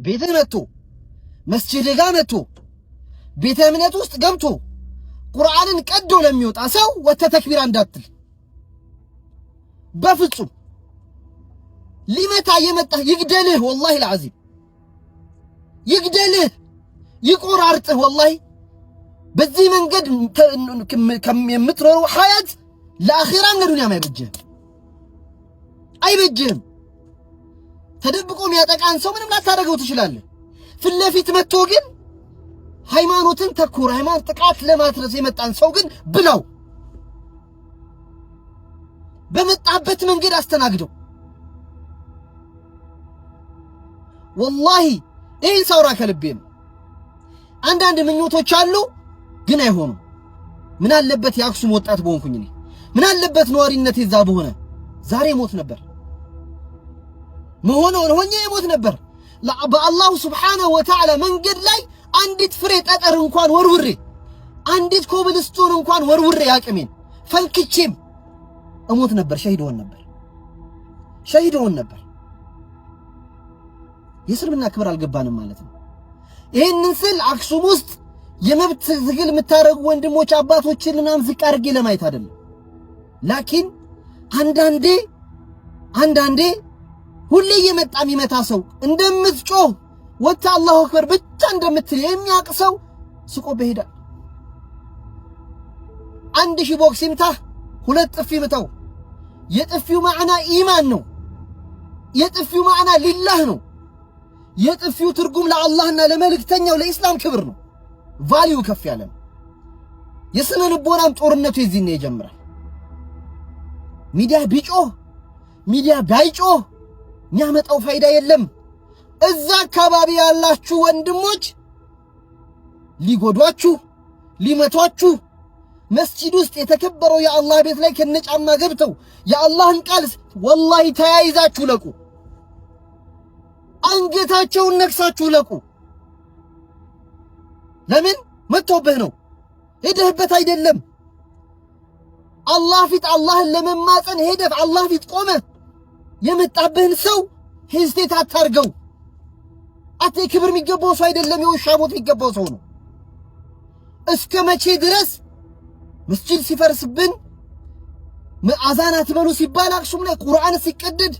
ቤትህ መጥቶ መስጂድ ጋር መጥቶ ቤተ እምነት ውስጥ ገብቶ ቁርአንን ቀዶ ለሚወጣ ሰው ወተ ተክቢራ እንዳትል በፍጹም። ሊመታ የመጣ ይግደልህ፣ ወላሂ العظيم ይግደልህ፣ ይቆራርጥህ። ወላሂ በዚህ መንገድ የምትኖረው ሐያት ለአኺራም ለዱንያም አይበጅህም። ተደብቆ የሚያጠቃን ሰው ምንም ላታደርገው ትችላለህ። ፊት ለፊት መጥቶ ግን ሃይማኖትን ተኩር ሃይማኖት ጥቃት ለማድረስ የመጣን ሰው ግን ብለው በመጣበት መንገድ አስተናግደው። ወላሂ ይህን ሰውራ ከልቤ ነው። አንዳንድ ምኞቶች አሉ ግን አይሆኑም። ምን አለበት የአክሱም ወጣት በሆንኩኝ እኔ፣ ምን አለበት ነዋሪነት ይዛ በሆነ ዛሬ ሞት ነበር መሆኑ ሆኜ ሞት ነበር። በአላሁ ሱብሓነሁ ወተዓላ መንገድ ላይ አንዲት ፍሬ ጠጠር እንኳን ወርውሬ አንዲት ኮብልስቶን እንኳን ወርውሬ አቅሜን ፈንክቼም እሞት ነበር። ሸሂድ ሆን ነበር። የእስልምና ክብር አልገባንም ማለት ነው። ይሄንን ስል አክሱም ውስጥ የመብት ትግል የምታረጉ ወንድሞች አባቶችን ምናምን ዝቅ አድርጌ ለማየት አይደለም። ላኪን አንዳንዴ ሁሌ የመጣ የሚመታ ሰው እንደምትጮህ ወታ አላሁ አክበር ብቻ እንደምትል የሚያውቅ ሰው ስቆ በሄዳል። 1000 ቦክስ ይምታህ 2 ጥፊ ምታው። የጥፊው ማዕና ኢማን ነው። የጥፊው ማዕና ሊላህ ነው። የጥፊው ትርጉም ለአላህና ለመልእክተኛው ለኢስላም ክብር ነው። ቫልዩ ከፍ ያለ ነው። የስነ ልቦናም ጦርነቱ የዚህን ይጀምራል። ሚዲያ ቢጮህ ሚዲያ ባይጮህ የሚያመጣው ፋይዳ የለም። እዛ አካባቢ ያላችሁ ወንድሞች ሊጎዷችሁ ሊመቷችሁ መስጂድ ውስጥ የተከበረው የአላህ ቤት ላይ ከነጫማ ገብተው የአላህን ቃል ወላሂ ተያይዛችሁ ለቁ። አንገታቸውን ነክሳችሁ ለቁ። ለምን መጥቶብህ ነው፣ ሄደህበት አይደለም። አላህ ፊት አላህን ለመማፀን ሄደህ አላህ ፊት ቆመ የመጣብህን ሰው ሄዝቴት አታርገው። አቴ ክብር የሚገባው ሰው አይደለም፣ የውሻ ሞት የሚገባው ሰው ነው። እስከ መቼ ድረስ መስጂድ ሲፈርስብን አዛናት በሉ ሲባል አክሱም ላይ ቁርአን ሲቀደድ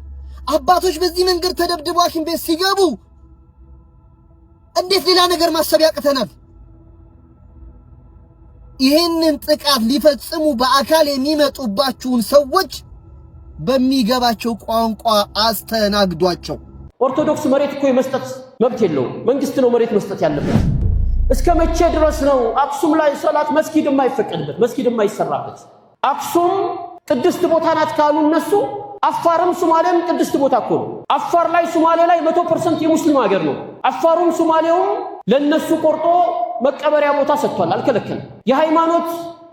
አባቶች በዚህ መንገድ ተደብድበው ሐኪም ቤት ሲገቡ እንዴት ሌላ ነገር ማሰብ ያቅተናል? ይሄንን ጥቃት ሊፈጽሙ በአካል የሚመጡባችሁን ሰዎች በሚገባቸው ቋንቋ አስተናግዷቸው። ኦርቶዶክስ መሬት እኮ የመስጠት መብት የለውም። መንግስት ነው መሬት መስጠት ያለበት። እስከ መቼ ድረስ ነው አክሱም ላይ ሶላት መስጊድ የማይፈቀድበት መስጊድ የማይሰራበት? አክሱም ቅድስት ቦታ ናት ካሉ እነሱ አፋርም ሶማሌም ቅድስት ቦታ እኮ ነው። አፋር ላይ ሶማሌ ላይ 100% የሙስሊም ሀገር ነው። አፋሩም ሶማሌውም ለነሱ ቆርጦ መቀበሪያ ቦታ ሰጥቷል፣ አልከለከለም። የሃይማኖት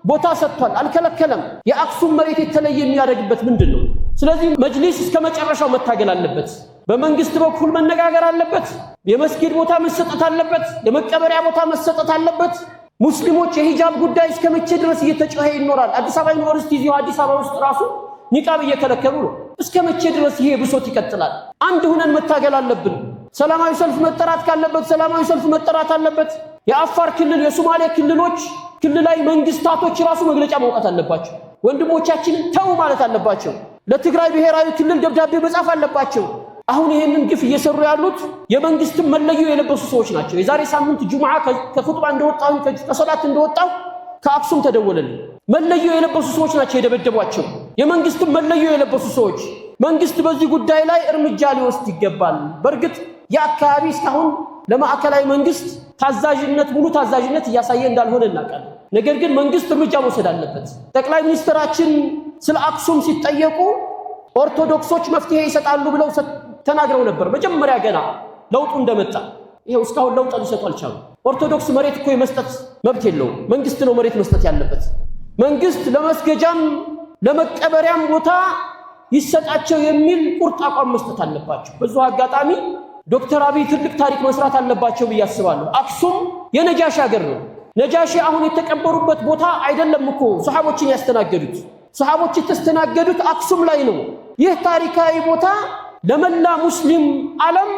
ቦታ ሰጥቷል፣ አልከለከለም። የአክሱም መሬት የተለየ የሚያደርግበት ምንድነው? ስለዚህ መጅሊስ እስከ መጨረሻው መታገል አለበት። በመንግስት በኩል መነጋገር አለበት። የመስጊድ ቦታ መሰጠት አለበት። የመቀበሪያ ቦታ መሰጠት አለበት። ሙስሊሞች የሂጃብ ጉዳይ እስከ መቼ ድረስ እየተጮኸ ይኖራል? አዲስ አበባ ዩኒቨርሲቲ እዚሁ አዲስ አበባ ውስጥ ራሱ ኒቃብ እየከለከሉ ነው። እስከ መቼ ድረስ ይሄ ብሶት ይቀጥላል? አንድ ሁነን መታገል አለብን። ሰላማዊ ሰልፍ መጠራት ካለበት ሰላማዊ ሰልፍ መጠራት አለበት። የአፋር ክልል የሶማሌ ክልሎች ክልላዊ መንግስታቶች ራሱ መግለጫ ማውጣት አለባቸው። ወንድሞቻችንን ተው ማለት አለባቸው። ለትግራይ ብሔራዊ ክልል ደብዳቤ መጻፍ አለባቸው። አሁን ይሄንን ግፍ እየሰሩ ያሉት የመንግስትን መለዮ የለበሱ ሰዎች ናቸው። የዛሬ ሳምንት ጁምዓ ከኹጥባ እንደወጣው ከሶላት እንደወጣው ከአክሱም ተደወለልኝ። መለዮ የለበሱ ሰዎች ናቸው የደበደቧቸው። የመንግስትን መለዮ የለበሱ ሰዎች። መንግስት በዚህ ጉዳይ ላይ እርምጃ ሊወስድ ይገባል። በእርግጥ የአካባቢ እስካሁን ለማዕከላዊ መንግስት ታዛዥነት ሙሉ ታዛዥነት እያሳየ እንዳልሆነ እናውቃለን። ነገር ግን መንግስት እርምጃ መውሰድ አለበት። ጠቅላይ ሚኒስትራችን ስለ አክሱም ሲጠየቁ ኦርቶዶክሶች መፍትሄ ይሰጣሉ ብለው ተናግረው ነበር። መጀመሪያ ገና ለውጡ እንደመጣ ይሄው እስካሁን ለውጥ ሊሰጡ አልቻሉም። ኦርቶዶክስ መሬት እኮ የመስጠት መብት የለውም። መንግስት ነው መሬት መስጠት ያለበት። መንግስት ለመስገጃም ለመቀበሪያም ቦታ ይሰጣቸው የሚል ቁርጥ አቋም መስጠት አለባቸው። በዙ አጋጣሚ ዶክተር አብይ ትልቅ ታሪክ መስራት አለባቸው ብዬ አስባለሁ። አክሱም የነጃሺ ሀገር ነው። ነጃሺ አሁን የተቀበሩበት ቦታ አይደለም እኮ ሱሐቦችን ያስተናገዱት። ሱሐቦች የተስተናገዱት አክሱም ላይ ነው። ይህ ታሪካዊ ቦታ ለመላ ሙስሊም ዓለም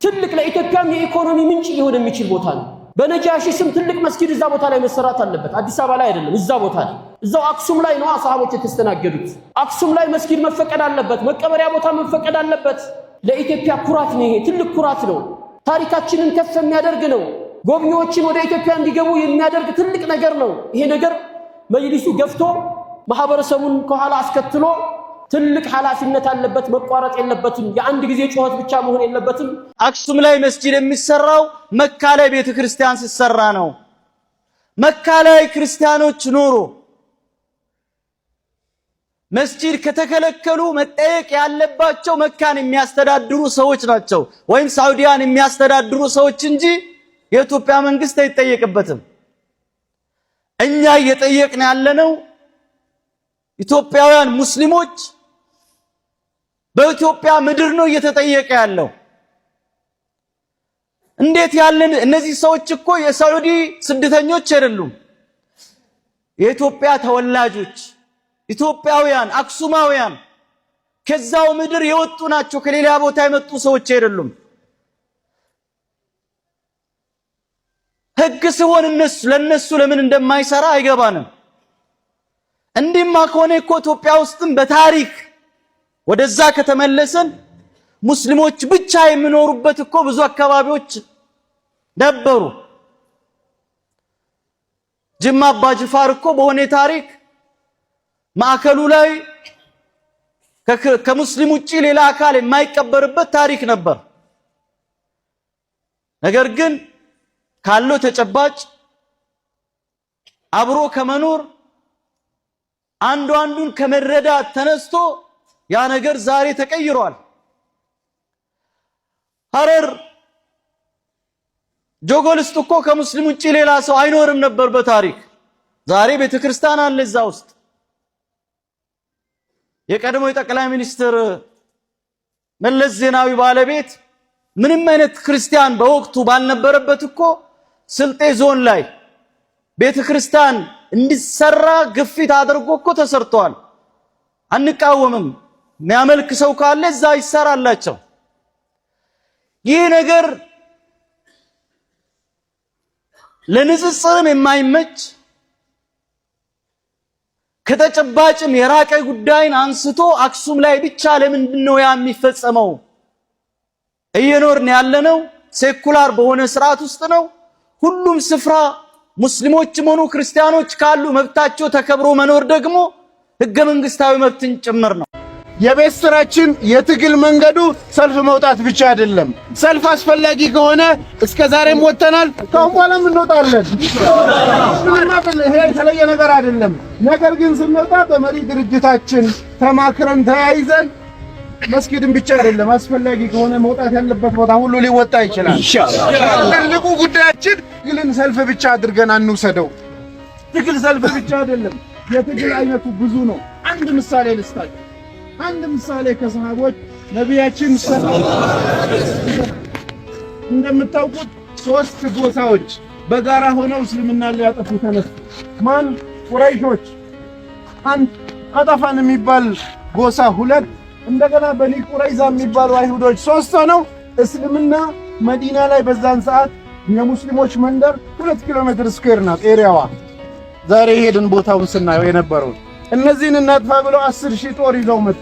ትልቅ ለኢትዮጵያም የኢኮኖሚ ምንጭ ሊሆን የሚችል ቦታ ነው። በነጃሺ ስም ትልቅ መስጊድ እዛ ቦታ ላይ መሰራት አለበት። አዲስ አበባ ላይ አይደለም፣ እዛ ቦታ ላይ እዛው አክሱም ላይ ነው ሰሃቦች የተስተናገዱት። አክሱም ላይ መስጊድ መፈቀድ አለበት፣ መቀበሪያ ቦታ መፈቀድ አለበት። ለኢትዮጵያ ኩራት ነው። ይሄ ትልቅ ኩራት ነው። ታሪካችንን ከፍ የሚያደርግ ነው። ጎብኚዎችን ወደ ኢትዮጵያ እንዲገቡ የሚያደርግ ትልቅ ነገር ነው። ይሄ ነገር መጅሊሱ ገፍቶ ማህበረሰቡን ከኋላ አስከትሎ ትልቅ ኃላፊነት አለበት። መቋረጥ የለበትም። የአንድ ጊዜ ጩኸት ብቻ መሆን የለበትም። አክሱም ላይ መስጂድ የሚሰራው መካ ላይ ቤተክርስቲያን ሲሰራ ነው። መካ ላይ ክርስቲያኖች ኖሮ መስጂድ ከተከለከሉ መጠየቅ ያለባቸው መካን የሚያስተዳድሩ ሰዎች ናቸው፣ ወይም ሳውዲያን የሚያስተዳድሩ ሰዎች እንጂ የኢትዮጵያ መንግስት አይጠየቅበትም። እኛ እየጠየቅን ያለነው ኢትዮጵያውያን ሙስሊሞች በኢትዮጵያ ምድር ነው እየተጠየቀ ያለው። እንዴት ያለን እነዚህ ሰዎች እኮ የሳውዲ ስደተኞች አይደሉም። የኢትዮጵያ ተወላጆች ኢትዮጵያውያን አክሱማውያን ከዛው ምድር የወጡ ናቸው። ከሌላ ቦታ የመጡ ሰዎች አይደሉም። ህግ ሲሆን ለነሱ ለምን እንደማይሰራ አይገባንም። እንዲማ ከሆነ እኮ ኢትዮጵያ ውስጥም በታሪክ ወደዛ ከተመለሰን ሙስሊሞች ብቻ የሚኖሩበት እኮ ብዙ አካባቢዎች ነበሩ። ጅማ አባ ጅፋር እኮ በሆነ ታሪክ ማዕከሉ ላይ ከሙስሊም ውጪ ሌላ አካል የማይቀበርበት ታሪክ ነበር። ነገር ግን ካለው ተጨባጭ አብሮ ከመኖር አንዱ አንዱን ከመረዳት ተነስቶ ያ ነገር ዛሬ ተቀይሯል። ሐረር ጆጎልስጥ እኮ ከሙስሊም ውጪ ሌላ ሰው አይኖርም ነበር በታሪክ። ዛሬ ቤተክርስቲያን አለ እዛ ውስጥ። የቀድሞ የጠቅላይ ሚኒስትር መለስ ዜናዊ ባለቤት ምንም አይነት ክርስቲያን በወቅቱ ባልነበረበት እኮ ስልጤ ዞን ላይ ቤተክርስቲያን እንዲሰራ ግፊት አድርጎ እኮ ተሰርቷል። አንቃወምም። የሚያመልክ ሰው ካለ እዛ ይሰራላቸው። ይህ ነገር ለንጽጽርም የማይመች ከተጨባጭም የራቀ ጉዳይን አንስቶ አክሱም ላይ ብቻ ለምንድን ነው ያ የሚፈጸመው? እየኖርን ያለነው ሴኩላር በሆነ ስርዓት ውስጥ ነው። ሁሉም ስፍራ ሙስሊሞችም ሆኑ ክርስቲያኖች ካሉ መብታቸው ተከብሮ መኖር ደግሞ ህገ መንግስታዊ መብትን ጭምር ነው። የቤት ስራችን የትግል መንገዱ ሰልፍ መውጣት ብቻ አይደለም። ሰልፍ አስፈላጊ ከሆነ እስከ ዛሬም ወጥተናል፣ ካሁን በኋላም እንወጣለን። ይሄ የተለየ ነገር አይደለም። ነገር ግን ስንወጣ በመሪ ድርጅታችን ተማክረን ተያይዘን መስጊድን ብቻ አይደለም አስፈላጊ ከሆነ መውጣት ያለበት ቦታ ሁሉ ሊወጣ ይችላል። ትልቁ ጉዳያችን ትግልን ሰልፍ ብቻ አድርገን አንውሰደው። ትግል ሰልፍ ብቻ አይደለም። የትግል አይነቱ ብዙ ነው። አንድ ምሳሌ ልስጣችሁ። አንድ ምሳሌ ከሰሃቦች ነቢያችን እንደምታውቁት ሶስት ጎሳዎች በጋራ ሆነው እስልምና ሊያጠፉ ተነሱ። ማን? ቁረይሾች አንድ፣ ቀጠፋን የሚባል ጎሳ ሁለት፣ እንደገና በኒ ቁረይዛ የሚባሉ አይሁዶች ሶስት ሆነው እስልምና መዲና ላይ በዛን ሰዓት የሙስሊሞች መንደር 2 ኪሎ ሜትር ስኩዌር ናት ኤሪያዋ። ዛሬ ሄድን ቦታውን ስናየው የነበረው እነዚህን እናጥፋ ብለው 10,000 ጦር ይዘው መጡ።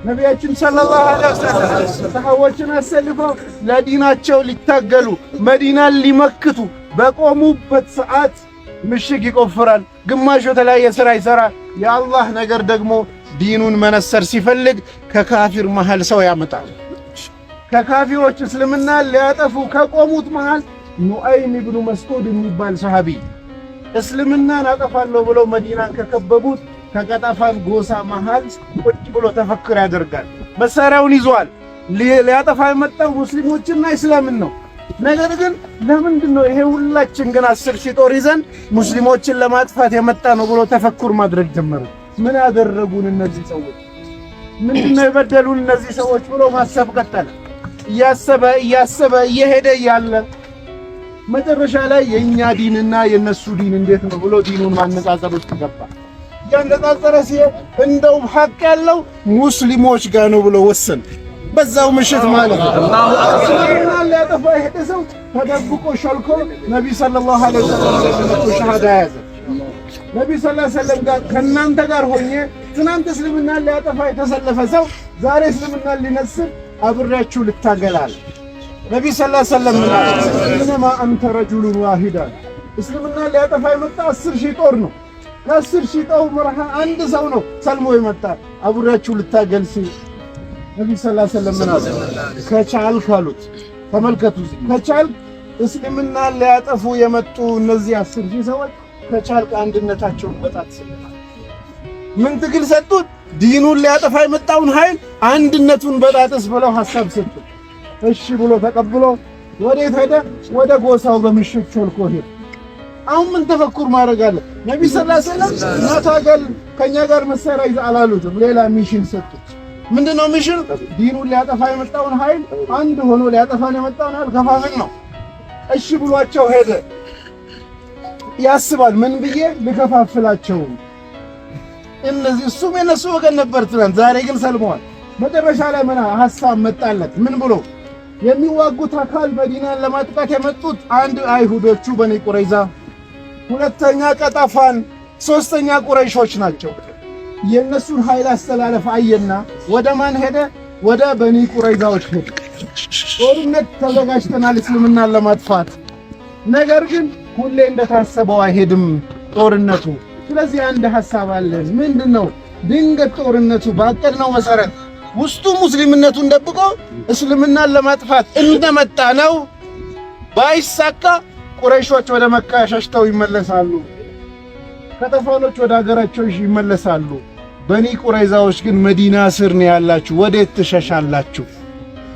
ነቢያችን ሰለላሁ ዐለይሂ ወሰለም ሰሃቦችን አሰልፈው ለዲናቸው ሊታገሉ መዲናን ሊመክቱ በቆሙበት ሰዓት ምሽግ ይቆፍራል፣ ግማሹ የተለያየ ስራ ይሰራል። የአላህ ነገር ደግሞ ዲኑን መነሰር ሲፈልግ ከካፊር መሃል ሰው ያመጣል። ከካፊሮች እስልምና ሊያጠፉ ከቆሙት መሃል ኑዐይም ኢብኑ መስዑድ የሚባል ሰሃቢ እስልምናን አጠፋለሁ ብለው መዲናን ከከበቡት ከቀጠፋን ጎሳ መሃል ቁጭ ብሎ ተፈክር ያደርጋል። መሳሪያውን ይዟል። ሊያጠፋ የመጣው ሙስሊሞችና እስላምን ነው። ነገር ግን ለምንድን ነው ይሄ ሁላችን ግን 10,000 ጦር ይዘን ሙስሊሞችን ለማጥፋት የመጣ ነው ብሎ ተፈክር ማድረግ ጀመሩ። ምን ያደረጉን እነዚህ ሰዎች? ምንድነው የበደሉን እነዚህ ሰዎች ብሎ ማሰብ ቀጠለ። እያሰበ እየሄደ ያለ መጨረሻ ላይ የኛ ዲንና የነሱ ዲን እንዴት ነው ብሎ ዲኑን ማነጻጸር ውስጥ ገባ። ያነጻጸረ ሲሄድ እንደውም ሐቅ ያለው ሙስሊሞች ጋር ነው ብሎ ወሰን። በዛው ምሽት ማለት ነው። እስልምናን ሊያጠፋ የሄደ ሰው ተደብቆ ሸልኮ ነብይ ሰለላሁ ዐለይሂ ወሰለም ሸሃዳ ያዘ። ነብይ ሰለላሁ ዐለይሂ ወሰለም ጋር ከእናንተ ጋር ሆኜ ትናንት እስልምናን ሊያጠፋ የተሰለፈ ሰው ዛሬ እስልምናን ሊነስር አብሬያችሁ ልታገላል። ነብይ ሰለላሁ ዐለይሂ ወሰለም ምን አለ? ኢነማ አንተ ረጁሉን ዋሂዳ እስልምናን ሊያጠፋ የመጣ 10,000 ጦር ነው። ከ10,000 ጦር መርሃ አንድ ሰው ነው ሰልሞ የመጣ አብሬያችሁ ልታገል ሲል ነብይ ሰለላሁ ዐለይሂ ወሰለም ምን አለ? ከቻልክ አሉት። ተመልከቱ፣ ከቻልክ እስልምናን ሊያጠፉ የመጡ እነዚህ 10,000 ሰዎች ከቻልክ አንድነታቸውን በጣት ሰጥተዋል። ምን ትግል ሰጡት? ዲኑን ሊያጠፋ የመጣውን ኃይል አንድነቱን በጣጥስ ብለው ሐሳብ ሰጡት። እሺ ብሎ ተቀብሎ ወዴት ሄደ? ወደ ጎሳው በምሽት ሾልኮ ሄደ። አሁን ምን ተፈኩር ማድረግ አለ? ነብይ ሰለላሁ ዐለይሂ ወሰለም ናታገል ከኛ ጋር መሳሪያ ይዘህ አላሉትም። ሌላ ሚሽን ሰጡት። ምንድነው ሚሽን? ዲኑን ሊያጠፋ የመጣውን ኃይል አንድ ሆኖ ሊያጠፋን የመጣውን ኃይል ከፋፍል ነው። እሺ ብሏቸው ሄደ። ያስባል ምን ብዬ ልከፋፍላቸው? እነዚህ እሱም የነሱ ወገን ነበር ትናንት፣ ዛሬ ግን ሰልመዋል። መጨረሻ ላይ ምን ሐሳብ መጣለት? ምን ብሎ የሚዋጉት አካል መዲናን ለማጥቃት የመጡት አንድ አይሁዶቹ በኒ ቁረይዛ፣ ሁለተኛ ቀጣፋን፣ ሶስተኛ ቁረይሾች ናቸው። የነሱን ኃይል አስተላለፍ አየና ወደ ማን ሄደ? ወደ በኒ ቁረይዛዎች ሄደ። ጦርነት ተዘጋጅተናል እስልምናን ለማጥፋት፣ ነገር ግን ሁሌ እንደታሰበው አይሄድም ጦርነቱ። ስለዚህ አንድ ሐሳብ አለን። ምንድነው? ድንገት ጦርነቱ ባቀድነው መሰረት ውስጡ ሙስሊምነቱን ደብቆ እስልምናን ለማጥፋት እንደመጣ ነው። ባይሳካ ቁረይሾች ወደ መካ ሸሽተው ይመለሳሉ፣ ከተፋኖች ወደ ሀገራቸው ይመለሳሉ። በኒ ቁረይዛዎች ግን መዲና ስር ነው ያላችሁ፣ ወዴት ትሸሻላችሁ?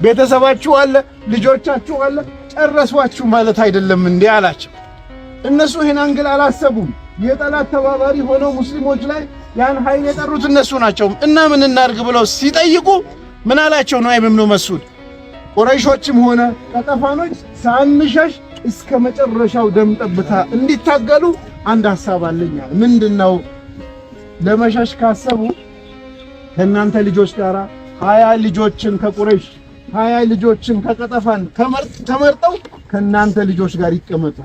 ቤተሰባችሁ አለ፣ ልጆቻችሁ አለ፣ ጨረሷችሁ ማለት አይደለም እንዴ አላቸው። እነሱ ይሄን አንግል አላሰቡም። የጠላት ተባባሪ ሆነው ሙስሊሞች ላይ ያን ኃይል የጠሩት እነሱ ናቸው። እና ምን እናድርግ ብለው ሲጠይቁ ምን አላቸው? ነው ኢብኑ መስዑድ ቁረይሾችም ሆነ ቀጠፋኖች ሳንሸሽ እስከ መጨረሻው ደም ጠብታ እንዲታገሉ አንድ ሐሳብ አለኝ። ምንድነው? ለመሸሽ ካሰቡ ከእናንተ ልጆች ጋር 20 ልጆችን ከቁረይሽ 20 ልጆችን ከቀጠፋን ተመርጠው ከእናንተ ልጆች ጋር ይቀመጡ።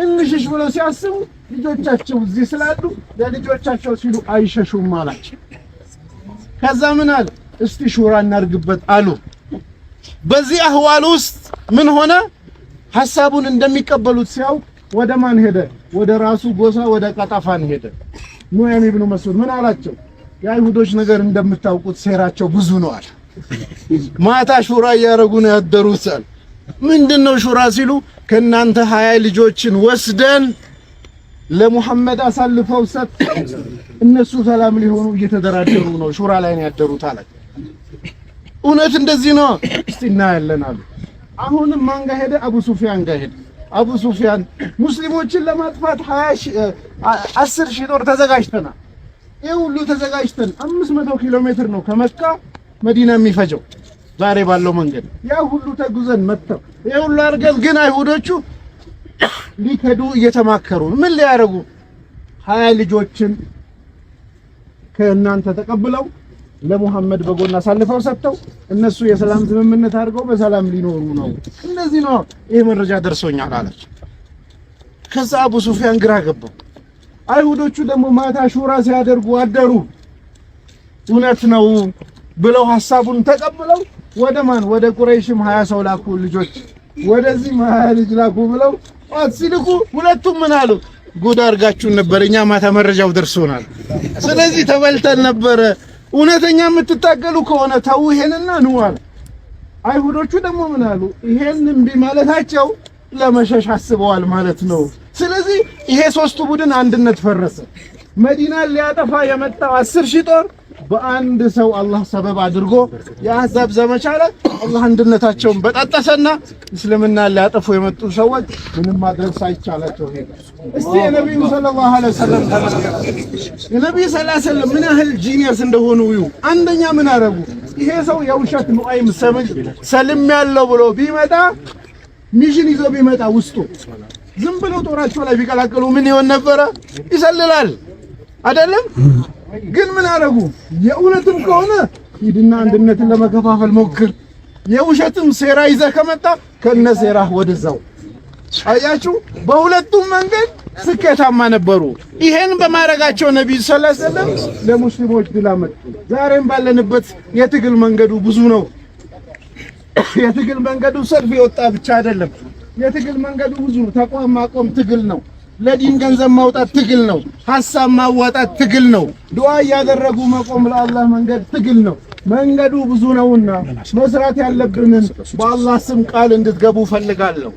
እንሽሽ ብለው ሲያስቡ ልጆቻቸው እዚህ ስላሉ ለልጆቻቸው ሲሉ አይሸሹም አላቸው። ከዛ ምን አለ? እስቲ ሹራ እናርግበት አሉ። በዚህ አህዋል ውስጥ ምን ሆነ? ሐሳቡን እንደሚቀበሉት ሲያው ወደ ማን ሄደ? ወደ ራሱ ጎሳ ወደ ቀጣፋን ሄደ። ኑዓይም ኢብኑ መስዑድ ምን አላቸው? የአይሁዶች ነገር እንደምታውቁት ሴራቸው ብዙ ነው አለ። ማታ ሹራ እያደረጉ ነው ያደሩት አለ። ምንድነው ሹራ ሲሉ ከናንተ 20 ልጆችን ወስደን ለሙሐመድ አሳልፈው ሰጥ እነሱ ሰላም ሊሆኑ እየተደራደሩ ነው፣ ሹራ ላይ ነው ያደሩት አለ። እውነት እንደዚህ ነው? እስቲ እናያለን አሉ። አሁንም ማን ጋር ሄደ? አቡ ሱፊያን ጋር ሄደ። አቡ ሱፊያን ሙስሊሞችን ለማጥፋት 10,000 ጦር ተዘጋጅተናል። ይሄ ሁሉ ተዘጋጅተን 500 ኪሎ ሜትር ነው ከመካ መዲና የሚፈጀው ዛሬ ባለው መንገድ። ያ ሁሉ ተጉዘን መጥተው ይሄ ሁሉ አድርገን ግን አይሁዶቹ ሊከዱ እየተማከሩ ምን ሊያደርጉ 20 ልጆችን ከእናንተ ተቀብለው ለሙሐመድ በጎን አሳልፈው ሰጥተው እነሱ የሰላም ስምምነት አድርገው በሰላም ሊኖሩ ነው። እንደዚህ ነው ይሄ መረጃ ደርሶኛል አለች። ከዛ አቡ ሱፊያን ግራ ገባው። አይሁዶቹ ደግሞ ማታ ሹራ ሲያደርጉ አደሩ። እውነት ነው ብለው ሐሳቡን ተቀብለው ወደ ማን? ወደ ቁረይሽም 20 ሰው ላኩ ልጆች፣ ወደዚህ 20 ልጅ ላኩ ብለው ሲልኩ ሁለቱም ምን አሉ? ጉድ አድርጋችሁን ነበር፣ እኛ ማታ መረጃው ደርሶናል። ስለዚህ ተበልተን ነበረ። እውነተኛ የምትታገሉ ከሆነ ተው ይሄንና ኑ አሉ። አይሁዶቹ ደግሞ ምን አሉ? ይሄን እምቢ ማለታቸው ለመሸሽ አስበዋል ማለት ነው። ስለዚህ ይሄ ሶስቱ ቡድን አንድነት ፈረሰ። መዲናን ሊያጠፋ የመጣው 10,000 ጦር በአንድ ሰው አላህ ሰበብ አድርጎ የአሕዛብ ዘመቻ ላይ አላህ አንድነታቸውን በጣጠሰና እስልምና ሊያጠፉ የመጡ ሰዎች ምንም ማድረግ ሳይቻላቸው ሄደ። እስቲ የነብዩ ሰለላሁ ዐለይሂ ወሰለም የነብዩ ሰለላሁ ዐለይሂ ወሰለም ምን ያህል ጂኒየስ እንደሆኑ እዩ። አንደኛ ምን አደረጉ? ይሄ ሰው የውሸት ኑዓይም ሰልም ያለው ብሎ ቢመጣ ሚሽን ይዞ ቢመጣ ውስጡ ዝም ብለው ጦራቸው ላይ ቢቀላቀሉ ምን ይሆን ነበረ? ይሰልላል አይደለም? ግን ምን አደረጉ? የእውነትም ከሆነ ሂድና አንድነትን ለመከፋፈል ሞክር፣ የውሸትም ሴራ ይዘህ ከመጣ ከነ ሴራህ ወደዛው። አያችሁ በሁለቱም መንገድ ስኬታማ ነበሩ። ይሄን በማድረጋቸው ነብዩ ሰለላሁ ዐለይሂ ወሰለም ለሙስሊሞች ድል አመጡ። ዛሬም ባለንበት የትግል መንገዱ ብዙ ነው። የትግል መንገዱ ሰልፍ የወጣ ብቻ አይደለም። የትግል መንገዱ ብዙ ነው። ተቋም ማቆም ትግል ነው። ለዲን ገንዘብ ማውጣት ትግል ነው። ሐሳብ ማዋጣት ትግል ነው። ዱዓ ያደረጉ መቆም ለአላህ መንገድ ትግል ነው። መንገዱ ብዙ ነውና መስራት ያለብንን በአላህ ስም ቃል እንድትገቡ ፈልጋለሁ።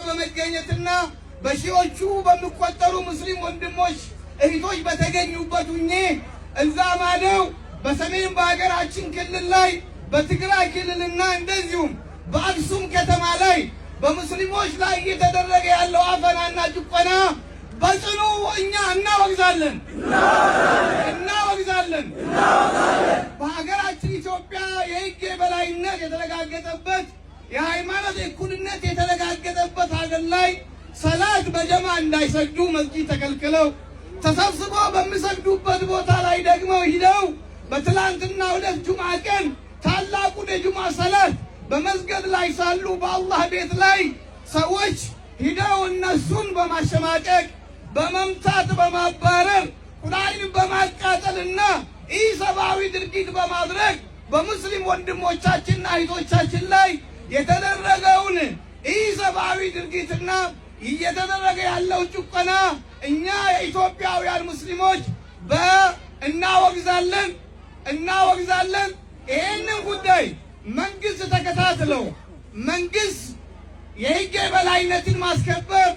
በመገኘትና በሺዎቹ በሚቆጠሩ ሙስሊም ወንድሞች እህቶች በተገኙበት ሁኜ እዛ ማለው በሰሜን በሀገራችን ክልል ላይ በትግራይ ክልልና እንደዚሁም በአክሱም ከተማ ላይ በሙስሊሞች ላይ እየተደረገ ያለው አፈናና ጭቆና በጽኑ እኛ እናወግዛለን። በሀገራችን ኢትዮጵያ የሕግ የበላይነት የተረጋገጠበት የሃይማኖት እኩልነት የተረጋገጠበት ሀገር ላይ ሰላት በጀማ እንዳይሰግዱ መስጊድ ተከልክለው ተሰብስበው በሚሰግዱበት ቦታ ላይ ደግሞ ሂደው በትላንትና ዕለት ጁምዓ ቀን ታላቁን የጁምዓ ሰላት በመስገድ ላይ ሳሉ በአላህ ቤት ላይ ሰዎች ሂደው እነሱን በማሸማቀቅ በመምታት በማባረር ቁርአንን በማቃጠልና ኢሰብአዊ ድርጊት በማድረግ በሙስሊም ወንድሞቻችንና እህቶቻችን ላይ የተደረገውን ኢሰብአዊ ድርጊትና እየተደረገ ያለው ጭቆና እኛ የኢትዮጵያውያን ሙስሊሞች እናወግዛለን። ይህንን ጉዳይ መንግስት ተከታትለው መንግስት የሕግ የበላይነትን ማስከበር፣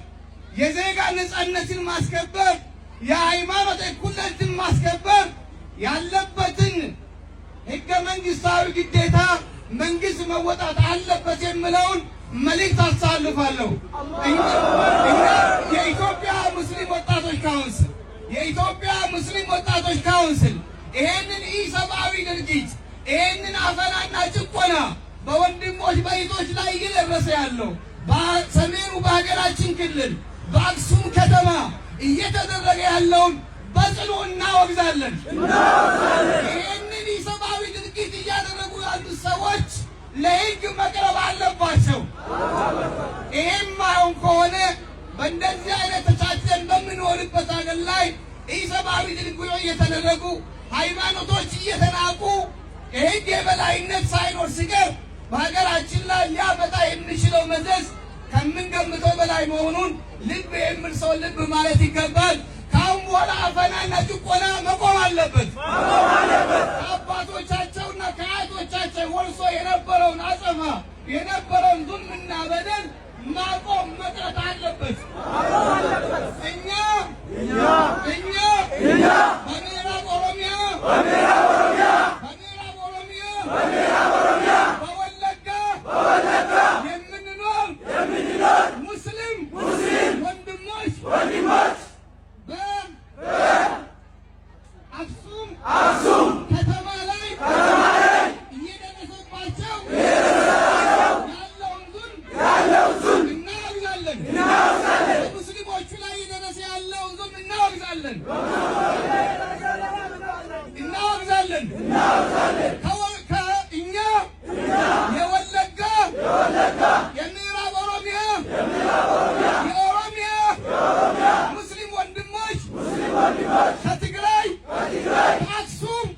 የዜጋ ነጻነትን ማስከበር፣ የሃይማኖት እኩልነትን ማስከበር ያለበትን ሕገ መንግስታዊ ግዴታ መንግስት መወጣት አለበት የሚለውን መልእክት አስተላልፋለሁ። የኢትዮጵያ ሙስሊም ወጣቶች ካውንስል ይሄንን ኢሰብአዊ ድርጊት ይሄንን አፈናና ጭቆና በወንድሞች በእህቶች ላይ እየደረሰ ያለው በሰሜኑ በሀገራችን ክልል በአክሱም ከተማ እየተደረገ ያለውን በጽኑ እናወግዛለን። ይሄንን ኢሰብአዊ ድርጊት እያደረጉ ያሉት ሰዎች ለሕግ መቅረብ አለባቸው። ይሄም ማይሆን ከሆነ በእንደዚህ አይነት ተቻችለን በምንኖርበት ሀገር ላይ ኢሰብአዊ ድርጊቶች እየተደረጉ ሃይማኖቶች እየተናቁ የሕግ የበላይነት ሳይኖር ሲቀር በሀገራችን ላይ ሊያመጣ የሚችለው መዘዝ ከምንገምተው በላይ መሆኑን ልብ የሚል ሰው ልብ ማለት ይገባል። ካሁን በኋላ አፈናና ጭቆና መቆም አለበት። ከአባቶቻቸውና ከአያቶቻቸው ወርሶ የነበረውን አጸፋ የነበረውን ዙልምና በደል ማቆም መቅረት አለበት። እኛ በምዕራብ ኦሮሚያ በወለጋ የምንኖር ሙስሊም ወንድሞች በአክሱም ከተማ ላይ እየደረሰባቸው ያለውን ዙልም እናወግዛለን። በሙስሊሞቹ ላይ እየደረሰ ያለውን ዙልም እናወግዛለን። እኛ የወለጋ የምዕራብ ኦሮሚያ የኦሮሚያ ሙስሊም ወንድሞች ከትግራይ ከአክሱም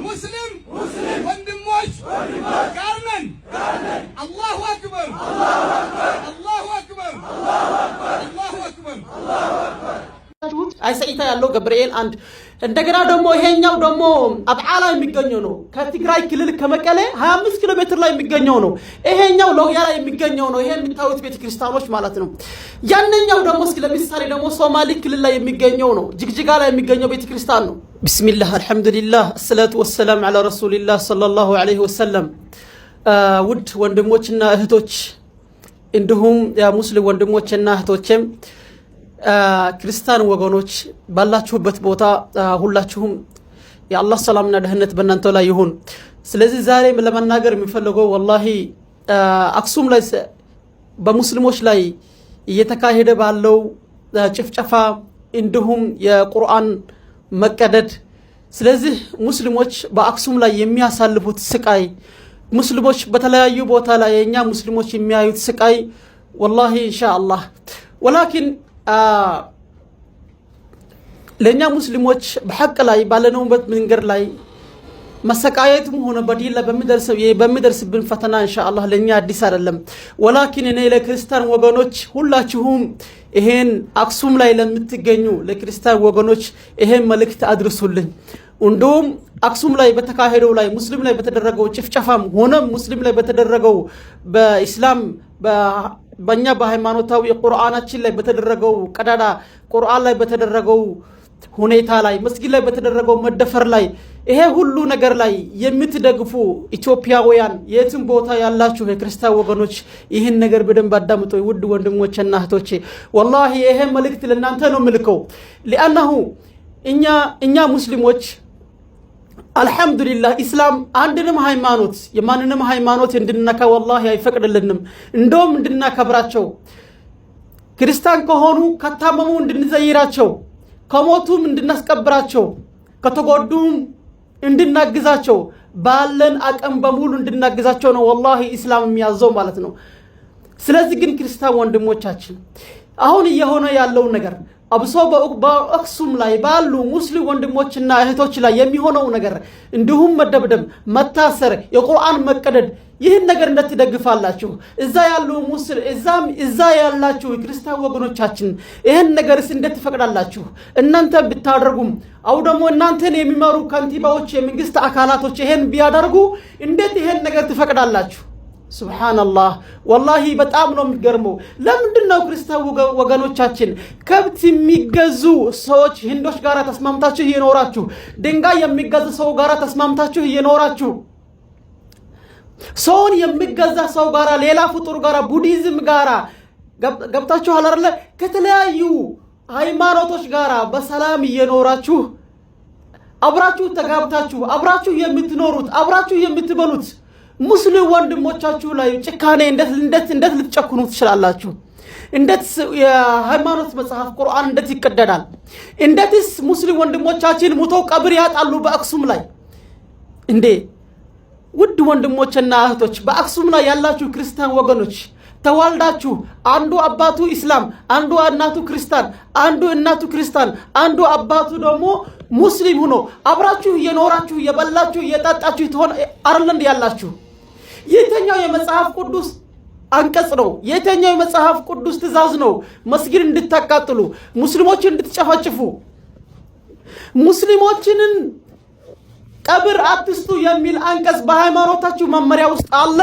ሙስሊም ወንድሞች ጋር ነን። አላሁ አክበር፣ አላሁ አክበር፣ አላሁ አክበር። አይሰይታ ያለው ገብርኤል አንድ እንደገና ደግሞ ይሄኛው ደግሞ አብዓላ የሚገኘው ነው። ከትግራይ ክልል ከመቀሌ 25 ኪሎ ሜትር ላይ የሚገኘው ነው። ይሄኛው ሎህያ ላይ የሚገኘው ነው። ይሄ የምታዩት ቤተክርስቲያኖች ማለት ነው። ያንኛው ደግሞ እስኪ ለምሳሌ ደግሞ ሶማሌ ክልል ላይ የሚገኘው ነው። ጅግጅጋ ላይ የሚገኘው ቤተክርስቲያን ነው። ቢስሚላህ አልሐምዱሊላህ አሰላቱ ወሰላም ዐላ ረሱሊላህ ሰለላሁ ዐለይሂ ወሰለም። ውድ ወንድሞችና እህቶች እንዲሁም ሙስሊም ወንድሞችና እህቶችም ክርስቲያን ወገኖች ባላችሁበት ቦታ ሁላችሁም የአላህ ሰላምና ደህንነት በእናንተ ላይ ይሁን። ስለዚህ ዛሬ ለመናገር የሚፈልገው ወላሂ አክሱም ላይ በሙስሊሞች ላይ እየተካሄደ ባለው ጭፍጨፋ እንዲሁም የቁርአን መቀደድ፣ ስለዚህ ሙስሊሞች በአክሱም ላይ የሚያሳልፉት ስቃይ ሙስሊሞች በተለያዩ ቦታ ላይ የኛ ሙስሊሞች የሚያዩት ስቃይ ወላሂ ኢንሻአላህ ወላኪን ለኛ ሙስሊሞች በሐቅ ላይ ባለነውበት መንገድ ላይ መሰቃየቱም ሆነ በዲን ላይ በሚደርስብን ፈተና ኢንሻአላህ ለኛ አዲስ አይደለም ወላኪን እኔ ለክርስቲያን ወገኖች ሁላችሁም ይሄን አክሱም ላይ ለምትገኙ ለክርስቲያን ወገኖች ይሄን መልእክት አድርሱልኝ እንዶም አክሱም ላይ በተካሄደው ላይ ሙስሊም ላይ በተደረገው ጭፍጨፋም ሆነ ሙስሊም ላይ በተደረገው በእስላም በእኛ በሃይማኖታዊ ቁርአናችን ላይ በተደረገው ቀዳዳ ቁርአን ላይ በተደረገው ሁኔታ ላይ መስጊድ ላይ በተደረገው መደፈር ላይ ይሄ ሁሉ ነገር ላይ የምትደግፉ ኢትዮጵያውያን የትም ቦታ ያላችሁ የክርስቲያን ወገኖች ይህን ነገር በደንብ አዳምጡ ውድ ወንድሞቼና እህቶቼ ወላሂ ይሄ መልእክት ለእናንተ ነው ምልከው ለአንሁ እኛ ሙስሊሞች አልহামዱሊላህ ኢስላም አንድንም ሃይማኖት የማንንም ሃይማኖት እንድንነካ ወላሂ አይፈቅድልንም እንደውም እንድናከብራቸው ክርስቲያን ከሆኑ ከታመሙ እንድንዘይራቸው ከሞቱም እንድናስቀብራቸው ከተጎዱም እንድናግዛቸው ባለን አቅም በሙሉ እንድናግዛቸው ነው ወላሂ ኢስላም የሚያዘው ማለት ነው ስለዚህ ግን ክርስቲያን ወንድሞቻችን አሁን እየሆነ ያለው ነገር አብሶ በአክሱም ላይ ባሉ ሙስሊም ወንድሞችና እህቶች ላይ የሚሆነው ነገር እንዲሁም መደብደብ መታሰር የቁርአን መቀደድ ይህን ነገር እንደትደግፋላችሁ እዛ ያሉ ሙስሊም እዛ ያላችሁ ክርስቲያን ወገኖቻችን ይህን ነገርስ እንደትፈቅዳላችሁ እናንተ ብታደርጉም አው ደግሞ እናንተን የሚመሩ ካንቲባዎች የመንግስት አካላቶች ይህን ቢያደርጉ እንዴት ይህን ነገር ትፈቅዳላችሁ ሱብሃንአላህ ወላሂ በጣም ነው የሚገርመው ለምንድነው ክርስቲያን ወገኖቻችን ከብት የሚገዙ ሰዎች ህንዶች ጋራ ተስማምታችሁ እየኖራችሁ ድንጋይ የሚገዛ ሰው ጋራ ተስማምታችሁ እየኖራችሁ ሰውን የሚገዛ ሰው ጋራ ሌላ ፍጡር ጋራ ቡዲዝም ጋራ ገብታችሁ አላረለ ከተለያዩ ሃይማኖቶች ጋራ በሰላም እየኖራችሁ አብራችሁ ተጋብታችሁ አብራችሁ የምትኖሩት አብራችሁ የምትበሉት ሙስሊም ወንድሞቻችሁ ላይ ጭካኔ እንዴት ልትጨክኑ ትችላላችሁ እንዴት የሃይማኖት መጽሐፍ ቁርአን እንዴት ይቀደዳል እንዴትስ ሙስሊም ወንድሞቻችን ሙተው ቀብር ያጣሉ በአክሱም ላይ እንዴ ውድ ወንድሞችና እህቶች በአክሱም ላይ ያላችሁ ክርስቲያን ወገኖች ተዋልዳችሁ አንዱ አባቱ እስላም አንዱ እናቱ ክርስቲያን አንዱ እናቱ ክርስቲያን አንዱ አባቱ ደግሞ ሙስሊም ሆኖ አብራችሁ እየኖራችሁ የበላችሁ እየጣጣችሁ ተሆነ አርለንድ ያላችሁ የትኛው የመጽሐፍ ቅዱስ አንቀጽ ነው የትኛው የመጽሐፍ ቅዱስ ትእዛዝ ነው መስጊድ እንድታቃጥሉ ሙስሊሞችን እንድትጨፋጭፉ ሙስሊሞችንን ቀብር አትስቱ የሚል አንቀጽ በሃይማኖታችሁ መመሪያ ውስጥ አለ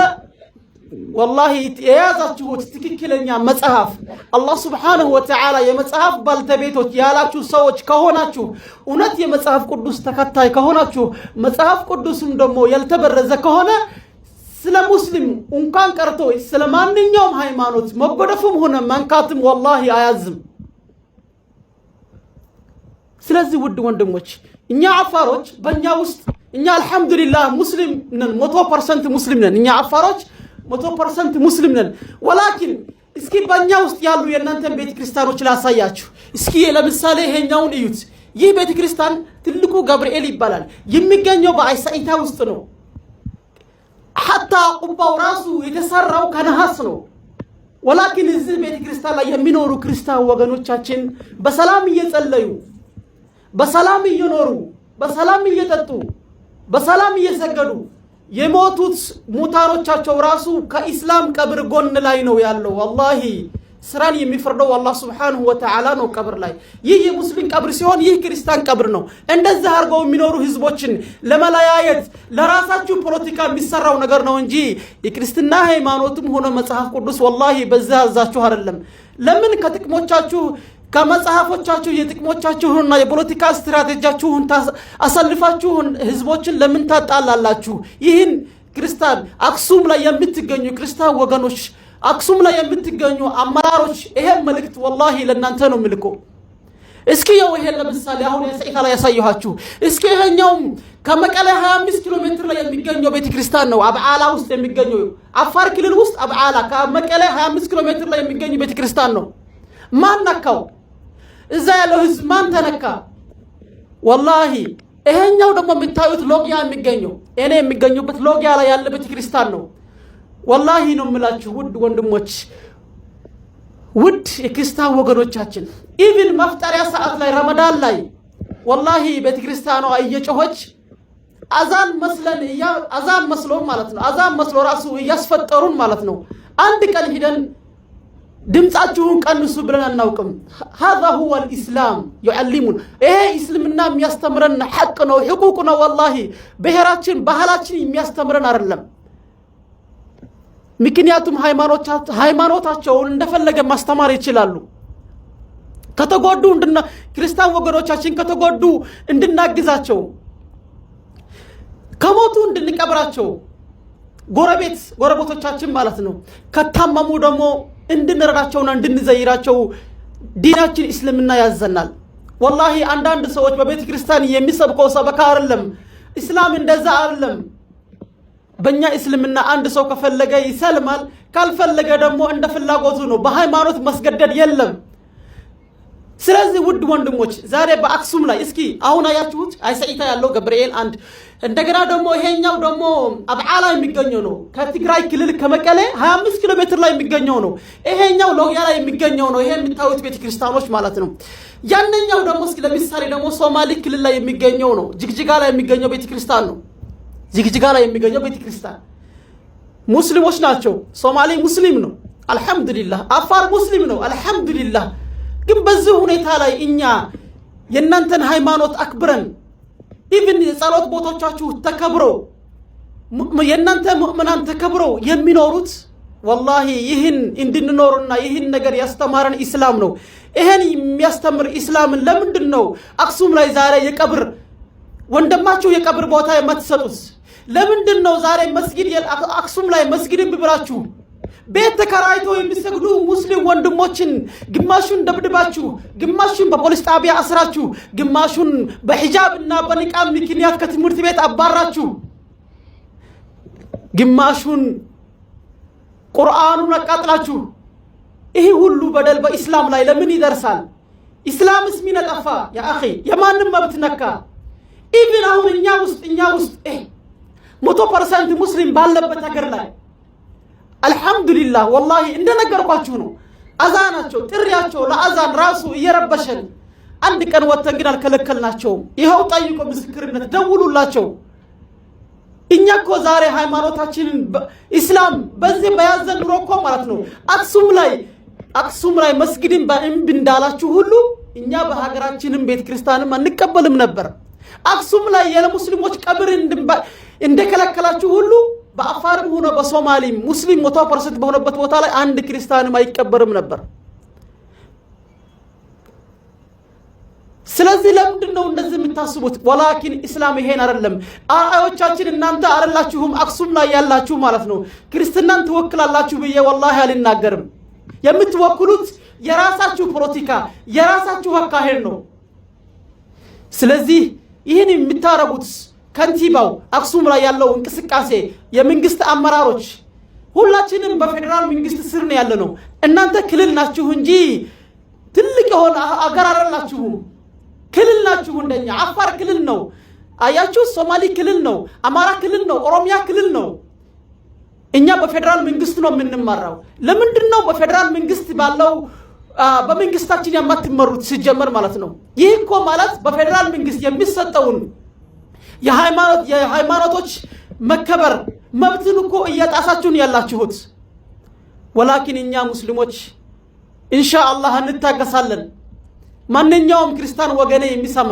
والله የያዛችሁት ትክክለኛ መጽሐፍ አላህ Subhanahu Wa Ta'ala የመጽሐፍ ባልተቤቶች ያላችሁ ሰዎች ከሆናችሁ እውነት የመጽሐፍ ቅዱስ ተከታይ ከሆናችሁ መጽሐፍ ቅዱስም ደግሞ ያልተበረዘ ከሆነ ስለ ሙስሊም እንኳን ቀርቶ ስለ ማንኛውም ሃይማኖት መጎደፉም ሆነ መንካትም والله አያዝም ስለዚህ ውድ ወንድሞች እኛ አፋሮች በእኛ ውስጥ እኛ አልহামዱሊላህ ሙስሊም ነን 100% ሙስሊም ነን እኛ አፋሮች 100% ሙስሊም ነን ወላኪን እስኪ በእኛ ውስጥ ያሉ የእናንተን ቤተክርስቲያኖች ላሳያችሁ እስኪ ለምሳሌ ይሄኛውን እዩት ይህ ቤተክርስቲያን ትልቁ ገብርኤል ይባላል የሚገኘው በአይሳኢታ ውስጥ ነው حتى ቁባው ራሱ የተሰራው ከነሐስ ነው ወላኪን እዚህ ቤተክርስቲያን ላይ የሚኖሩ ክርስቲያን ወገኖቻችን በሰላም እየጸለዩ በሰላም እየኖሩ በሰላም እየጠጡ በሰላም እየሰገዱ የሞቱት ሙታኖቻቸው ራሱ ከኢስላም ቀብር ጎን ላይ ነው ያለው والله ስራን የሚፈርደው አላህ Subhanahu Wa Ta'ala ነው ቀብር ላይ ይህ የሙስሊም ቀብር ሲሆን ይህ ክርስቲያን ቀብር ነው እንደዛ አርገው የሚኖሩ ህዝቦችን ለመለያየት ለራሳችሁ ፖለቲካ የሚሰራው ነገር ነው እንጂ የክርስቲና ሃይማኖትም ሆነ መጽሐፍ ቅዱስ والله በዛ አዛችሁ አይደለም ለምን ከጥቅሞቻችሁ ከመጽሐፎቻችሁ የጥቅሞቻችሁና የፖለቲካ ስትራቴጂያችሁን አሰልፋችሁን ህዝቦችን ለምን ታጣላላችሁ ይህን ክርስቲያን አክሱም ላይ የምትገኙ ክርስቲያን ወገኖች አክሱም ላይ የምትገኙ አመራሮች ይሄ መልእክት والله ለእናንተ ነው ምልኮ እስኪ ያው ይሄ ለምሳሌ አሁን የሰይታ ላይ ያሳየኋችሁ እስኪ ይሄኛው ከመቀሌ 25 ኪሎ ሜትር ላይ የሚገኘው ቤተክርስቲያን ነው አብዓላ ውስጥ የሚገኘው አፋር ክልል ውስጥ አብዓላ ከመቀሌ 25 ኪሎ ሜትር ላይ የሚገኘው ቤተክርስቲያን ነው ማን ነካው እዛ ያለው ህዝብ ማን ተነካ والله ይሄኛው ደግሞ የምታዩት ሎጊያ የሚገኘው እኔ የሚገኙበት ሎጊያ ላይ ያለ ቤተክርስቲያን ነው። ወላሂ ነው የምላችሁ ውድ ወንድሞች፣ ውድ የክርስቲያን ወገኖቻችን ኢቭን መፍጠሪያ ሰዓት ላይ ረመዳን ላይ ወላሂ ቤተክርስቲያኗ እየጮኸች አዛን መስሎ ማለት ነው። አዛን መስሎ ራሱ እያስፈጠሩን ማለት ነው። አንድ ቀን ሄደን ድምጻችሁን ቀንሱ ብለን አናውቅም። هذا هو الاسلام يعلمون ይሄ እስልምና የሚያስተምረን ሐቅ ነው፣ ህቁቅ ነው። ወላሂ ብሔራችን ባህላችን የሚያስተምረን አይደለም። ምክንያቱም ሃይማኖታቸውን እንደፈለገ ማስተማር ይችላሉ። ከተጎዱ ክርስቲያን ወገኖቻችን ከተጎዱ እንድናግዛቸው፣ ከሞቱ እንድንቀብራቸው፣ ጎረቤቶቻችን ማለት ነው ከታመሙ ደግሞ እንድንረዳቸውና እንድንዘይራቸው ዲናችን እስልምና ያዘናል። ወላሂ አንዳንድ ሰዎች በቤተ ክርስቲያን የሚሰብከው ሰበካ አይደለም፣ እስላም እንደዛ አይደለም። በእኛ እስልምና አንድ ሰው ከፈለገ ይሰልማል፣ ካልፈለገ ደግሞ እንደ ፍላጎቱ ነው። በሃይማኖት መስገደድ የለም። ስለዚህ ውድ ወንድሞች ዛሬ በአክሱም ላይ እስኪ አሁን አያችሁት አይሰኢታ ያለው ገብርኤል አንድ እንደገና ደግሞ ይሄኛው ደግሞ አብዓላ የሚገኘው ነው። ከትግራይ ክልል ከመቀሌ 25 ኪሎ ሜትር ላይ የሚገኘው ነው። ይሄኛው ሎጊያ ላይ የሚገኘው ነው። ይሄ የምታዩት ቤተክርስቲያኖች ማለት ነው። ያንኛው ደግሞ እስኪ ለምሳሌ ደግሞ ሶማሌ ክልል ላይ የሚገኘው ነው። ጅግጅጋ ላይ የሚገኘው ቤተክርስቲያን ነው። ጅግጅጋ ላይ የሚገኘው ቤተክርስቲያን ሙስሊሞች ናቸው። ሶማሌ ሙስሊም ነው አልহামዱሊላህ። አፋር ሙስሊም ነው አልহামዱሊላህ። ግን በዚህ ሁኔታ ላይ እኛ የእናንተን ሃይማኖት አክብረን ኢቭን የጸሎት ቦታዎቻችሁ ተከብረው የእናንተ ሙእሚናን ተከብረው የሚኖሩት ወላሂ ይህን እንድንኖርና ይህን ነገር ያስተማረን ኢስላም ነው። ይሄን የሚያስተምር ኢስላምን ለምንድን ነው አክሱም ላይ ዛሬ የቀብር ወንድማችሁ የቀብር ቦታ የምትሰጡት? ለምንድን ነው ዛሬ መስጊድ አክሱም ላይ መስጊድ ብብራችሁ ቤት ተከራይተው የሚሰግዱ ሙስሊም ወንድሞችን ግማሹን ደብድባችሁ፣ ግማሹን በፖሊስ ጣቢያ አስራችሁ፣ ግማሹን በሂጃብ እና በኒቃብ ምክንያት ከትምህርት ቤት አባራችሁ፣ ግማሹን ቁርአኑን አቃጥላችሁ፣ ይሄ ሁሉ በደል በእስላም ላይ ለምን ይደርሳል? እስላምስ ምን አጠፋ? ያ አኺ የማንም መብት ነካ? ኢቭን አሁን እኛ ውስጥ 100% ሙስሊም ባለበት ሀገር ላይ አልহামዱሊላህ ወላሂ እንደነገርኳችሁ ነው። አዛናቸው ጥሪያቸው ለአዛን ራሱ እየረበሸን አንድ ቀን ወተን ግን አልከለከልናቸውም። ይሄው ጠይቆ ምስክርነት ደውሉላቸው። እኛ እኮ ዛሬ ሃይማኖታችንን ኢስላም በዚህ በያዘን ኑሮ እኮ ማለት ነው አክሱም ላይ መስጊድን በእምቢ እንዳላችሁ ሁሉ እኛ በሀገራችንም ቤተክርስቲያንም አንቀበልም ነበር። አክሱም ላይ የሙስሊሞች ቀብር እንደከለከላችሁ ሁሉ በአፋርም ሆነ በሶማሊ ሙስሊም 100% በሆነበት ቦታ ላይ አንድ ክርስቲያንም አይቀበርም ነበር። ስለዚህ ለምንድን ነው እንደዚህ የምታስቡት? ወላኪን እስላም ይሄን አይደለም። አያዎቻችን እናንተ አይደላችሁም አክሱም ላይ ያላችሁ ማለት ነው ክርስትናን ትወክላላችሁ ብዬ ወላሂ አልናገርም። የምትወክሉት የራሳችሁ ፖለቲካ የራሳችሁ አካሄድ ነው። ስለዚህ ይህን የምታረጉት ከንቲባው አክሱም ላይ ያለው እንቅስቃሴ የመንግስት አመራሮች ሁላችንም በፌደራል መንግስት ስር ነው ያለነው። እናንተ ክልል ናችሁ እንጂ ትልቅ የሆነ አገር አይደላችሁም። ክልል ናችሁ። እንደኛ አፋር ክልል ነው አያችሁ፣ ሶማሊ ክልል ነው፣ አማራ ክልል ነው፣ ኦሮሚያ ክልል ነው። እኛ በፌደራል መንግስት ነው የምንመራው። ለምንድን ነው በፌደራል መንግስት ባለው በመንግስታችን የማትመሩት ሲጀመር ማለት ነው? ይህ እኮ ማለት በፌደራል መንግስት የሚሰጠውን የሃይማኖቶች መከበር መብትን እኮ እያጣሳችሁን ያላችሁት። ወላኪን እኛ ሙስሊሞች ኢንሻአላህ እንታገሳለን። ማንኛውም ክርስቲያን ወገኔ የሚሰማ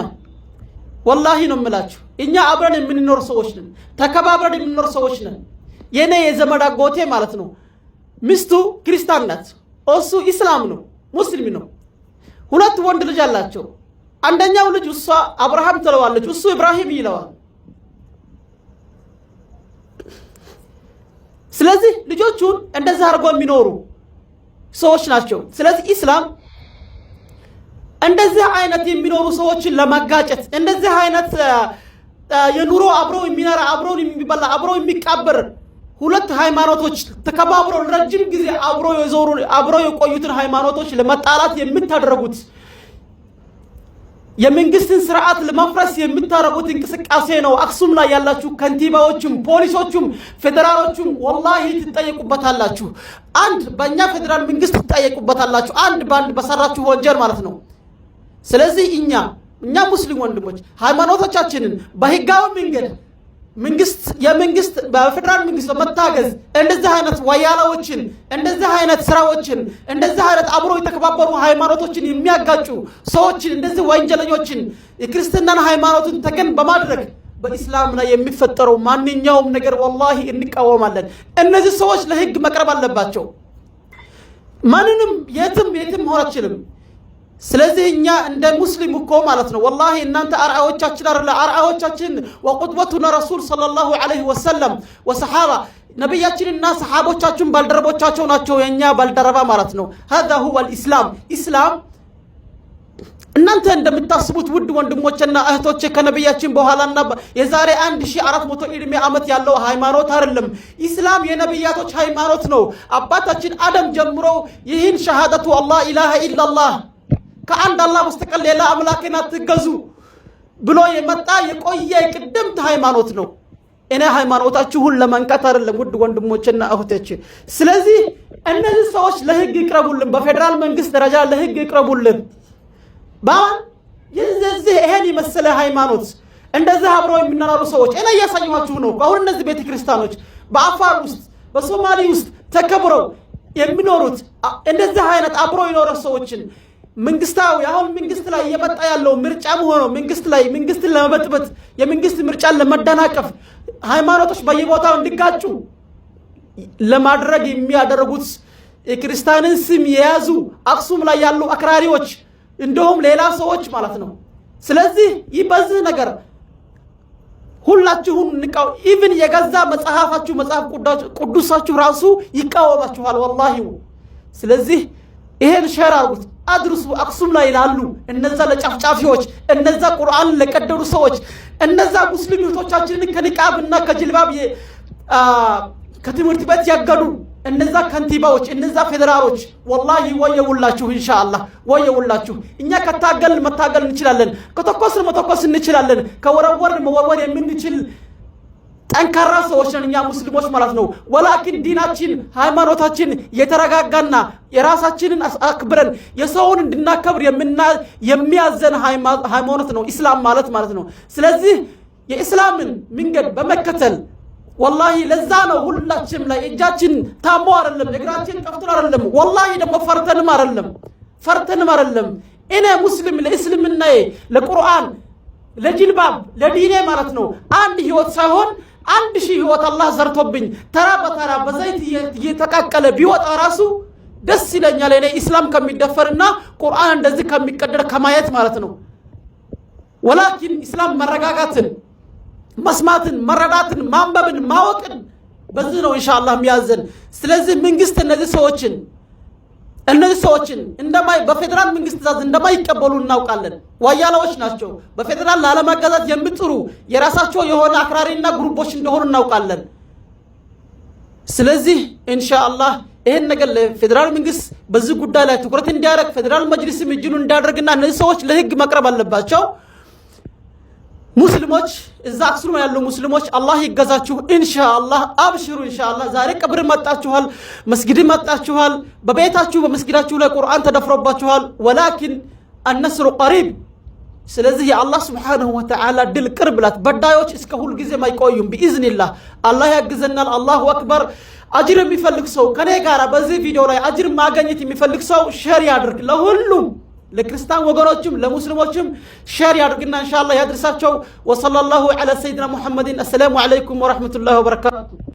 ወላሂ ነው የምላችሁ፣ እኛ አብረን የምንኖር ሰዎች ነን፣ ተከባብረን የምንኖር ሰዎች ነን። የኔ የዘመድ አጎቴ ማለት ነው ሚስቱ ክርስቲያን ናት፣ እሱ ኢስላም ነው ሙስሊም ነው። ሁለት ወንድ ልጅ አላቸው። አንደኛው ልጅ እሷ አብርሃም ትለዋለች፣ እሱ ኢብራሂም ይለዋል። ስለዚህ ልጆቹን እንደዛ አድርገው የሚኖሩ ሰዎች ናቸው። ስለዚህ ኢስላም እንደዚህ አይነት የሚኖሩ ሰዎችን ለማጋጨት እንደዚህ አይነት የኑሮ አብረው የሚኖር አብረው የሚበላ አብረው የሚቃበር ሁለት ሃይማኖቶች ተከባብረው ረጅም ጊዜ አብረው የቆዩትን ሃይማኖቶች ለመጣላት የምታደርጉት የመንግስትን ስርዓት ለማፍረስ የምታረጉት እንቅስቃሴ ነው። አክሱም ላይ ያላችሁ ከንቲባዎችም ፌደራሎችም ወላሂ ትጠየቁበታላችሁ። አንድ በእኛ ፌደራል መንግስት ትጠየቁበታላችሁ፣ አንድ ባንድ በሰራችሁ ወንጀል ማለት ነው። ስለዚህ እኛ ሙስሊም ወንድሞች ሃይማኖቶቻችንን በህጋዊ መንገድ በፌደራል መንግስት በመታገዝ እንደዚህ አይነት ወያላዎችን እንደዚህ አይነት ስራዎችን እንደዚህ አይነት አብሮ የተከባበሩ ሃይማኖቶችን የሚያጋጩ ሰዎችን እንደዚህ ወንጀለኞችን የክርስትናን ሃይማኖትን ተገን በማድረግ በእስላም ላይ የሚፈጠረው ማንኛውም ነገር ወላሂ እንቃወማለን። እነዚህ ሰዎች ለህግ መቅረብ አለባቸው። ማንንም የትም ሆናችንም። ስለዚህ እኛ እንደ ሙስሊም እኮ ማለት ነው ወላሂ እናንተ አርአዮቻችን ወቁጥወቱና ረሱል ሰለላሁ ዐለይሂ ወሰለም ወሰሃባ ነብያችንና ሰሃቦቻችን ባልደረቦቻቸው ናቸው የኛ ባልደረባ ማለት ነው። هذا هو الاسلام ኢስላም እናንተ እንደምታስቡት ውድ ወንድሞችና እህቶቼ ከነብያችን በኋላና የዛሬ 1400 ዕድሜ ዓመት ያለው ሃይማኖት አይደለም። ኢስላም የነብያቶች ሃይማኖት ነው። አባታችን አደም ጀምሮ ይህን ሸሃደቱ አላህ ኢላሃ ኢላላህ ከአንድ አላህ በስተቀር ሌላ አምላክን አትገዙ ብሎ የመጣ የቆየ ቅድምት ሃይማኖት ነው። እኔ ሃይማኖታችሁን ለማንቀጥ አይደለም ውድ ወንድሞችና እህቶቼ። ስለዚህ እነዚህ ሰዎች ለህግ ይቅረቡልን፣ በፌደራል መንግስት ደረጃ ለህግ ይቅረቡልን። የዚህ ይሄን የመሰለ ሃይማኖት እንደዚህ አብረው የሚናሩ ሰዎች እኔ እያሳየኋችሁ ነው። አሁን እነዚህ ቤተክርስቲያኖች በአፋር ውስጥ በሶማሌ ውስጥ ተከብረው የሚኖሩት እንደዚህ አይነት አብረው የኖሩ ሰዎችን መንግስታዊ አሁን መንግስት ላይ የመጣ ያለው ምርጫም ሆኖ መንግስትን ለመበጥበጥ የመንግስት ምርጫን ለመደናቀፍ ሃይማኖቶች በየቦታው እንዲጋጩ ለማድረግ የሚያደርጉት የክርስቲያንን ስም የያዙ አክሱም ላይ ያሉ አክራሪዎች እንደውም ሌላ ሰዎች ማለት ነው። ስለዚህ በዚህ ነገር ሁላችሁም ንቃው። ኢቭን የገዛ መጽሐፍ ቅዱሳችሁ ራሱ ይቃወማችኋል ወላሂ። ስለዚህ ይሄን ሸር አድርጉት፣ አድርሱ። አክሱም ላይ ላሉ እነዛ ለጫፍጫፊዎች፣ እነዛ ቁርአንን ለቀደዱ ሰዎች፣ እነዛ ሙስሊም እህቶቻችንን ከንቃብና ከጅልባብ ከትምህርት ቤት ያገዱ እነዛ ከንቲባዎች፣ እነዛ ፌደራሎች ወላሂ ወየውላችሁ። ኢንሻአላህ ወየውላችሁ። እኛ ከታገልን መታገል እንችላለን፣ ከተኮስን መተኮስ እንችላለን፣ ከወረወርን መወርወር የምንችል ጠንካራ ሰዎች ነን እኛ ሙስሊሞች ማለት ነው። ወላኪን ዲናችን ሃይማኖታችን የተረጋጋና የራሳችንን አክብረን የሰውን እንድናከብር የሚያዘን ሃይማኖት ነው ኢስላም ማለት ነው። ስለዚህ የኢስላምን መንገድ በመከተል ወላሂ ለዛ ነው ሁላችንም ላይ እጃችን ታሞ አይደለም፣ እግራችን ጠፍቶ አይደለም፣ ወላሂ ደግሞ ፈርተንም አይደለም። እኔ ሙስሊም ለእስልምናዬ ለቁርአን ለጅልባብ ለዲኔ ማለት ነው አንድ ህይወት ሳይሆን 1000 ህይወት አላህ ዘርቶብኝ ተራ በተራ በዘይት እየተቃቀለ ቢወጣ ራሱ ደስ ይለኛል። እኔ ኢስላም ከሚደፈርና ቁርአን እንደዚህ ከሚቀደር ከማየት ማለት ነው። ወላኪን ኢስላም መረጋጋትን፣ መስማትን፣ መረዳትን፣ ማንበብን፣ ማወቅን በዚህ ነው ኢንሻአላህ የሚያዘን። ስለዚህ መንግስት እነዚህ ሰዎችን በፌደራል መንግስት ትእዛዝ እንደማይቀበሉ እናውቃለን። ወያላዎች ናቸው። በፌደራል ላለማገዛት የሚጥሩ የራሳቸው የሆነ አክራሪና ግሩፖች እንደሆኑ እናውቃለን። ስለዚህ ኢንሻአላህ ይሄን ነገር ለፌደራል መንግስት በዚህ ጉዳይ ላይ ትኩረት እንዲያደርግ ፌደራል መጅሊስም እጁን እንዲያደርግና እነዚህ ሰዎች ለህግ መቅረብ አለባቸው። ሙስሊሞች እዛ አክሱም ያሉ ሙስሊሞች አላህ ይገዛችሁ ኢንሻአላህ። አብሽሩ ኢንሻአላህ። ዛሬ ቀብር መጣችኋል፣ መስጊድ መጣችኋል፣ በቤታችሁ በመስጊዳችሁ ላይ ቁርአን ተደፍሮባችኋል። ወላኪን النصر قريب። ስለዚህ የአላህ Subhanahu Wa Ta'ala ድል ቅርብ ናት። በዳዮች እስከ ሁሉ ጊዜ ማይቆዩም بإذنillah። አላህ ያግዘናል። አላሁ አክበር። አጅር የሚፈልግ ሰው ከኔ ጋር በዚህ ቪዲዮ ላይ አጅር ማግኘት የሚፈልግ ሰው ሼር ያድርግ ለሁሉም ለክርስቲያን ወገኖችም ለሙስሊሞችም ሼር ያድርግና ኢንሻአላህ ያድርሳቸው። ወሰለላሁ ዐላ ሰይድና ሙሐመድን። አሰላሙ አለይኩም ወራህመቱላሂ ወበረካቱ።